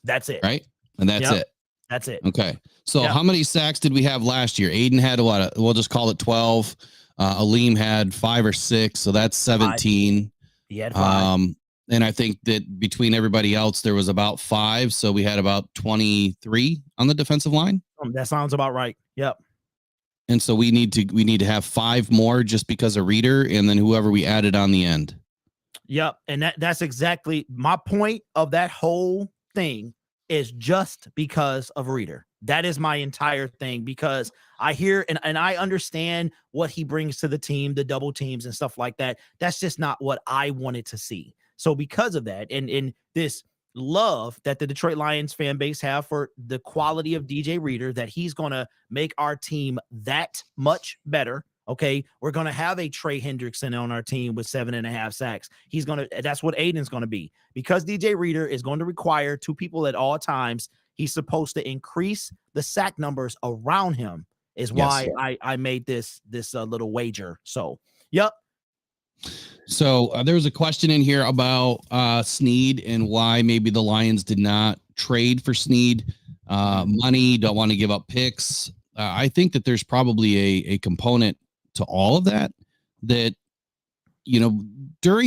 That's it. Right? And that's it. That's it. Okay. So Yep. how many sacks did we have last year? Aiden had what? We'll just call it 12. Aleem had 5 or 6. So that's 17. He had 5. And I think that between everybody else, there was about 5. So we had about 23 on the defensive line. That sounds about right. Yep. And so we need to have 5 more just because of Reader, and then whoever we added on the end. Yep. And that's exactly my point of that whole thing is just because of Reader. That is my entire thing, because I hear and I understand what he brings to the team, the double teams and stuff like that. That's just not what I wanted to see. So because of that, and in this love that the Detroit Lions fan base have for the quality of DJ Reader, that he's going to make our team that much better. Okay, we're going to have a Trey Hendrickson on our team with 7.5 sacks. That's what Aiden's going to be, because DJ Reader is going to require 2 people at all times. He's supposed to increase the sack numbers around him, is why I made this little wager. So, yep. So there was a question in here about Sneed and why maybe the Lions did not trade for Sneed. Money, don't want to give up picks. I think that there's probably a component to all of that, during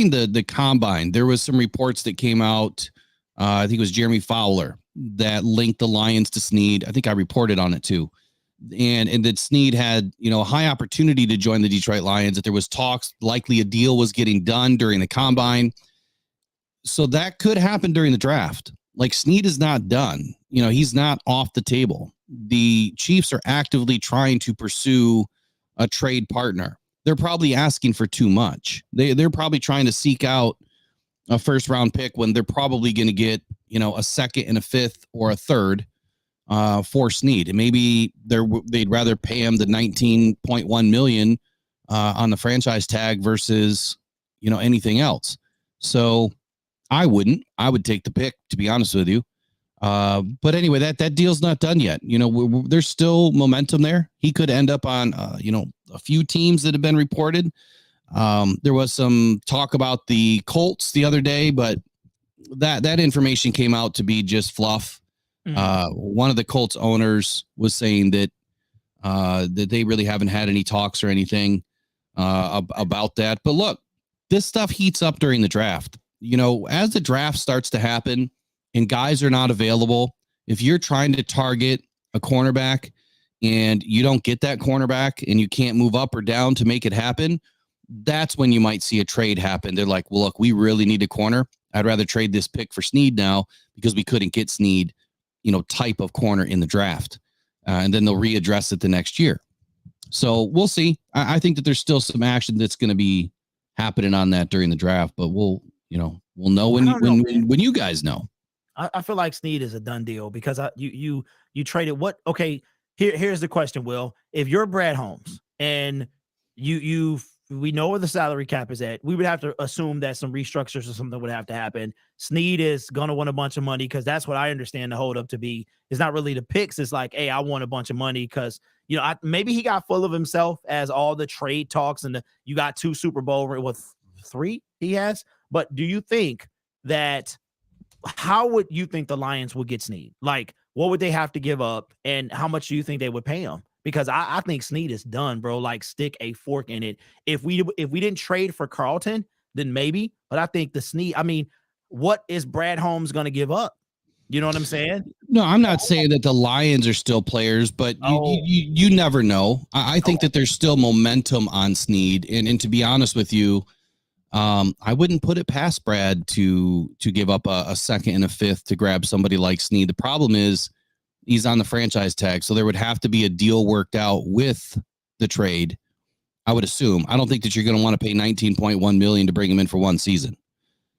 the combine, there was some reports that came out. I think it was Jeremy Fowler that linked the Lions to Sneed. I think I reported on it too. And that Sneed had, a high opportunity to join the Detroit Lions, that there was talks, likely a deal was getting done during the combine. So that could happen during the draft. Like, Sneed is not done. He's not off the table. The Chiefs are actively trying to pursue a trade partner. They're probably asking for too much. They're probably trying to seek out a first round pick when they're probably going to get, a second and a fifth or a third for Sneed. And maybe they'd rather pay him the $19.1 million on the franchise tag versus, anything else. So I would take the pick, to be honest with you. But anyway, that deal's not done yet. There's still momentum there. He could end up on, a few teams that have been reported. There was some talk about the Colts the other day, but that information came out to be just fluff. One of the Colts owners was saying that they really haven't had any talks or anything about that. But look, this stuff heats up during the draft. As the draft starts to happen and guys are not available, if you're trying to target a cornerback and you don't get that cornerback and you can't move up or down to make it happen, that's when you might see a trade happen. They're like, well, look, we really need a corner. I'd rather trade this pick for Sneed now because we couldn't get Sneed, type of corner in the draft. And then they'll readdress it the next year. So we'll see. I think that there's still some action that's going to be happening on that during the draft, but we'll know when you guys know. I feel like Sneed is a done deal because you traded what? Okay, here's the question, Will. If you're Brad Holmes and we know where the salary cap is at, we would have to assume that some restructures or something would have to happen. Sneed is gonna want a bunch of money because that's what I understand the hold up to be. It's not really the picks. It's like, hey, I want a bunch of money because maybe he got full of himself as all the trade talks and you got 2 Super Bowl with 3 he has. But do you think that? How would you think the Lions would get Sneed? Like, what would they have to give up, and how much do you think they would pay him? Because I think Sneed is done, bro. Like, stick a fork in it. If we didn't trade for Carlton, then maybe. But I think the Sneed. I mean, what is Brad Holmes going to give up? You know what I'm saying? No, I'm not saying that the Lions are still players, but you never know. I think that there's still momentum on Sneed, and to be honest with you, I wouldn't put it past Brad to give up a second and a fifth to grab somebody like Sneed. The problem is he's on the franchise tag, so there would have to be a deal worked out with the trade, I would assume. I don't think that you're going to want to pay $19.1 million to bring him in for one season.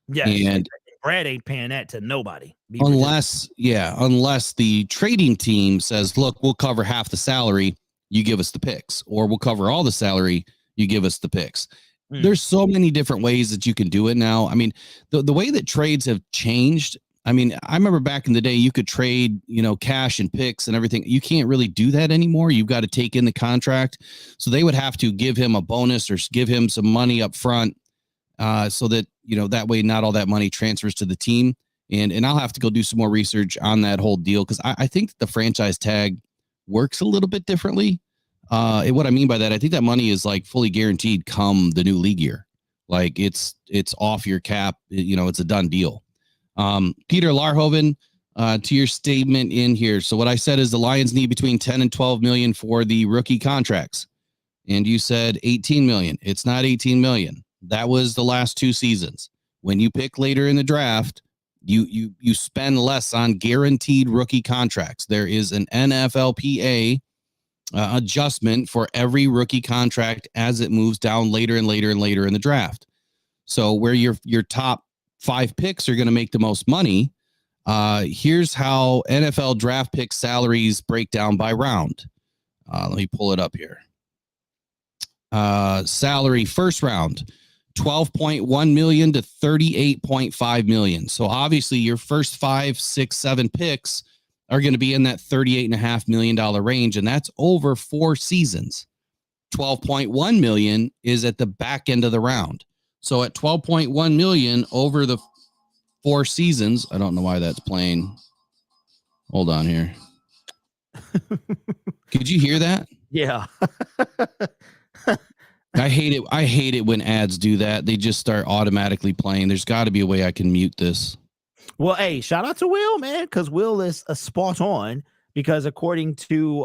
Yeah, and Brad ain't paying that to nobody. Unless the trading team says, look, we'll cover half the salary, you give us the picks, or we'll cover all the salary, you give us the picks. There's so many different ways that you can do it now. I mean, the way that trades have changed. I mean, I remember back in the day, you could trade, cash and picks and everything. You can't really do that anymore. You've got to take in the contract. So they would have to give him a bonus or give him some money up front so that, that way not all that money transfers to the team. And I'll have to go do some more research on that whole deal because I think the franchise tag works a little bit differently. And what I mean by that, I think that money is like fully guaranteed come the new league year. Like it's off your cap. It's a done deal. Peter Larhoven, to your statement in here. So what I said is the Lions need between 10 and 12 million for the rookie contracts. And you said 18 million. It's not 18 million. That was the last 2 seasons. When you pick later in the draft, you spend less on guaranteed rookie contracts. There is an NFLPA adjustment for every rookie contract as it moves down later and later and later in the draft. So where your top 5 picks are going to make the most money, here's how NFL draft pick salaries break down by round. Let me pull it up here. Salary first round, 12.1 million to 38.5 million. So obviously your first 5, 6, 7 picks are going to be in that $38.5 million range. And that's over 4 seasons. 12.1 million is at the back end of the round. So at 12.1 million over the 4 seasons, I don't know why that's playing. Hold on here. Could you hear that? Yeah. I hate it when ads do that. They just start automatically playing. There's got to be a way I can mute this. Well, hey, shout out to Will, man, because Will is a spot on. Because according to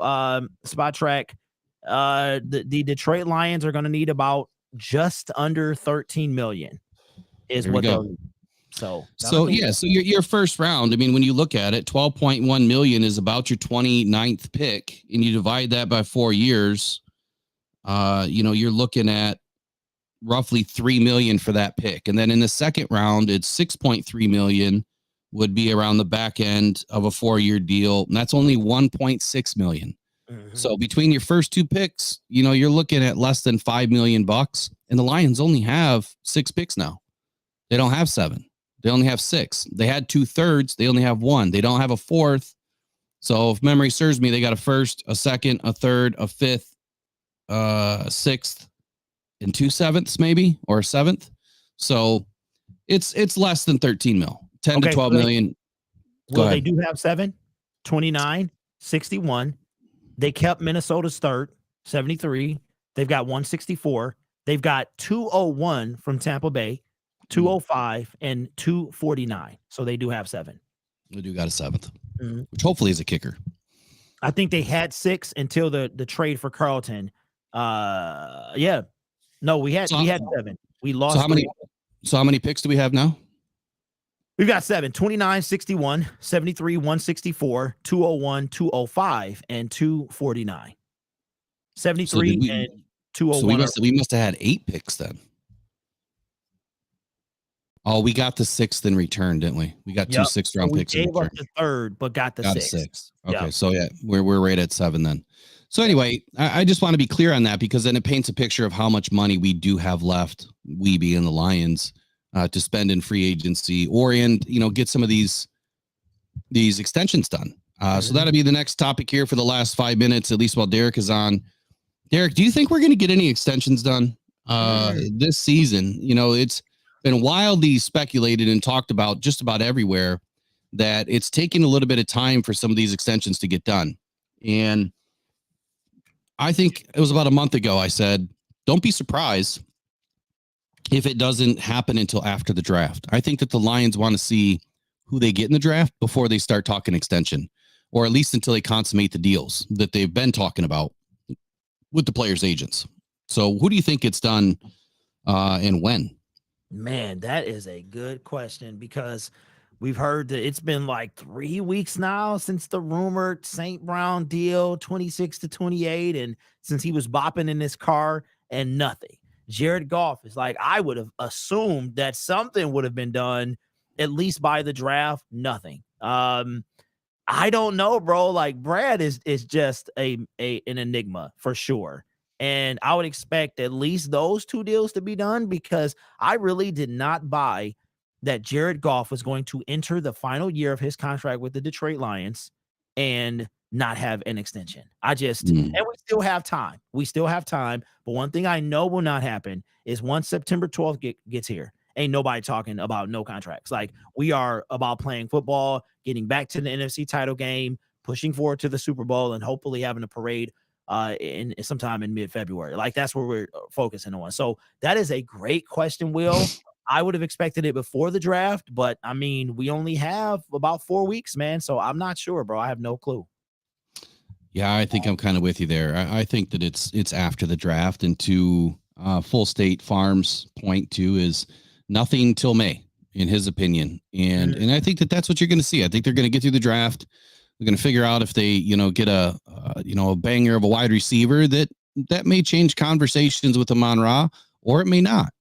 Spot Track, the Detroit Lions are going to need about just under 13 million. Is what they'll need. So your first round, I mean, when you look at it, 12.1 million is about your 29th pick, and you divide that by 4 years, you're looking at roughly 3 million for that pick. And then in the second round, it's 6.3 million would be around the back end of a 4-year deal. And that's only 1.6 million. Mm-hmm. So between your first 2 picks, you're looking at less than $5 million, and the Lions only have 6 picks now. They don't have 7. They only have 6. They had 2/3. They only have 1. They don't have a 4th. So if memory serves me, they got a 1st, a 2nd, a 3rd, a 5th, a 6th, and 2 7ths maybe, or a 7th. So it's less than 13 mil, 10 to 12 million. Well, they do have 7, 29, 61. They kept Minnesota's third, 73. They've got 164. They've got 201 from Tampa Bay, 205, and 249. So they do have 7. They do got a 7th, which hopefully is a kicker. I think they had 6 until the trade for Carlton. Yeah. No, we had 7. We lost. So how many picks do we have now? We've got 7, 29, 61, 73, 164, 201, 205, and 249. 73 and 201. So we must have had 8 picks then. Oh, we got the 6th in return, didn't we? We got 2 6th-round picks in return. We gave up the 3rd, but got the 6th. Okay, so yeah, we're right at 7 then. So anyway, I just want to be clear on that because then it paints a picture of how much money we do have left, we being the Lions, to spend in free agency or get some of these extensions done. So that'll be the next topic here for the last 5 minutes, at least while Derek is on. Derek, do you think we're going to get any extensions done this season? It's been wildly speculated and talked about just about everywhere that it's taking a little bit of time for some of these extensions to get done. And I think it was about a month ago, I said, don't be surprised if it doesn't happen until after the draft. I think that the Lions want to see who they get in the draft before they start talking extension, or at least until they consummate the deals that they've been talking about with the players' agents. So who do you think gets done and when? Man, that is a good question because we've heard that it's been like 3 weeks now since the rumored St. Brown deal, 26 to 28, and since he was bopping in his car and nothing. Jared Goff is like, I would have assumed that something would have been done at least by the draft. Nothing. I don't know, bro. Like Brad is just an enigma for sure. And I would expect at least those 2 deals to be done because I really did not buy that Jared Goff was going to enter the final year of his contract with the Detroit Lions and not have an extension. And we still have time. But one thing I know will not happen is once September 12th gets here ain't nobody talking about no contracts. Like, we are about playing football, getting back to the NFC title game, pushing forward to the Super Bowl, and hopefully having a parade in sometime in mid-February. Like, that's where we're focusing on. So that is a great question, Will. I would have expected it before the draft, but I mean, we only have about 4 weeks, man. So I'm not sure, bro. I have no clue. Yeah, I think I'm kind of with you there. I think that it's after the draft, and to Full State Farms' point too is nothing till May, in his opinion, and I think that's what you're going to see. I think they're going to get through the draft. They're going to figure out if they get a a banger of a wide receiver that may change conversations with Amon-Ra, or it may not.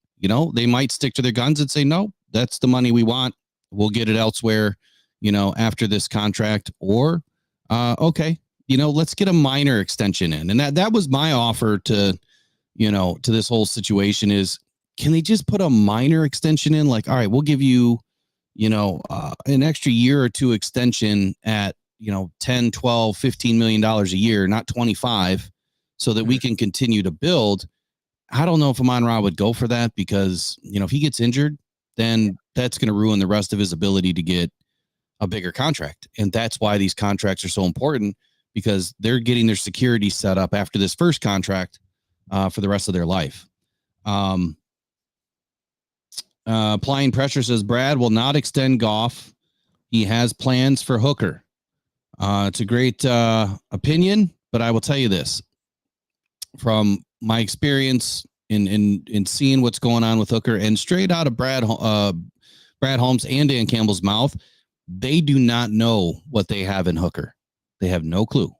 They might stick to their guns and say, no, that's the money we want. We'll get it elsewhere, after this contract, or okay. Let's get a minor extension in. And that was my offer to this whole situation is, can they just put a minor extension in? Like, all right, we'll give you, an extra year or two extension at, 10, 12, $15 million a year, not 25, so that we can continue to build. I don't know if Amon-Ra would go for that, because, if he gets injured, then that's going to ruin the rest of his ability to get a bigger contract. And that's why these contracts are so important, because they're getting their security set up after this first contract for the rest of their life. Applying pressure says Brad will not extend Goff. He has plans for Hooker. It's a great opinion, but I will tell you this. From my experience in seeing what's going on with Hooker, and straight out of Brad Holmes and Dan Campbell's mouth, they do not know what they have in Hooker. They have no clue.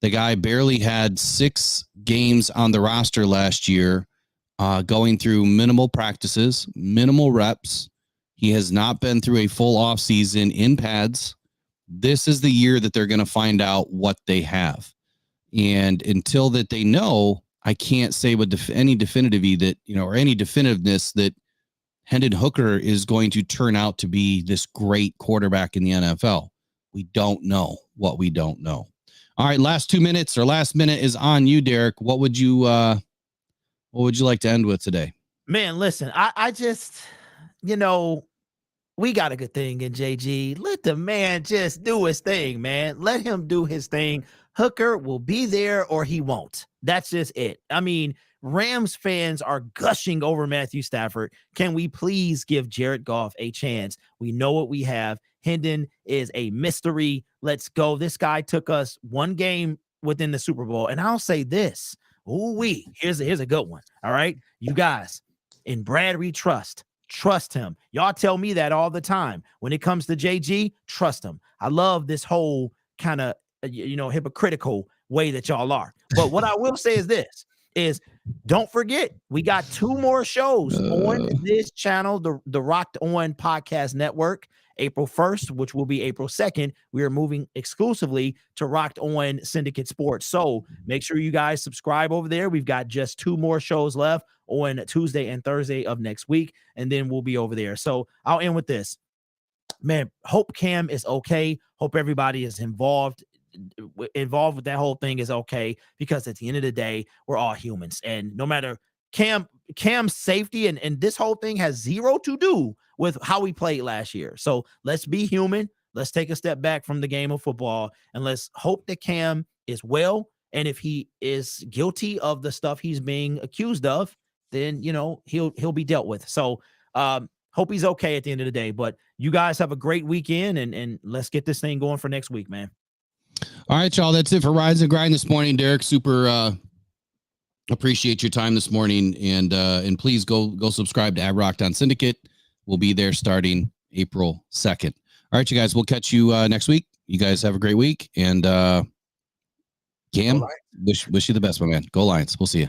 The guy barely had 6 games on the roster last year, going through minimal practices, minimal reps. He has not been through a full off season in pads. This is the year that they're going to find out what they have. And until that they know, I can't say with any definitivity that, or any definitiveness that Hendon Hooker is going to turn out to be this great quarterback in the NFL. We don't know what we don't know. All right, last 2 minutes, or last minute is on you, Derek. What would you like to end with today? Man, listen, I just, we got a good thing in JG. Let the man just do his thing, man. Let him do his thing. Hooker will be there or he won't. That's just it. I mean, Rams fans are gushing over Matthew Stafford. Can we please give Jared Goff a chance? We know what we have. Hendon is a mystery. Let's go. This guy took us 1 game within the Super Bowl. And I'll say this. Here's a good one. All right. You guys, in Brad we trust him. Y'all tell me that all the time. When it comes to JG, trust him. I love this whole kind of, hypocritical way that y'all are. But what I will say is this, is don't forget, we got 2 more shows on this channel, the Rocked On Podcast Network. April 1st, which will be April 2nd, we are moving exclusively to Rocked On Syndicate Sports. So make sure you guys subscribe over there. We've got just 2 more shows left on Tuesday and Thursday of next week, and then we'll be over there. So I'll end with this. Man, hope Cam is okay. Hope everybody is involved with that whole thing is okay, because at the end of the day, we're all humans. And no matter Cam's safety and this whole thing has zero to do with how we played last year. So let's be human. Let's take a step back from the game of football, and let's hope that Cam is well. And if he is guilty of the stuff he's being accused of, then, he'll be dealt with. So hope he's okay at the end of the day. But you guys have a great weekend, and let's get this thing going for next week, man. All right, y'all. That's it for Rise and Grind this morning. Derek, super appreciate your time this morning, and please go subscribe to Rocked On Syndicate. We'll be there starting April 2nd. All right, you guys. We'll catch you next week. You guys have a great week, and Cam, wish you the best, my man. Go Lions. We'll see you.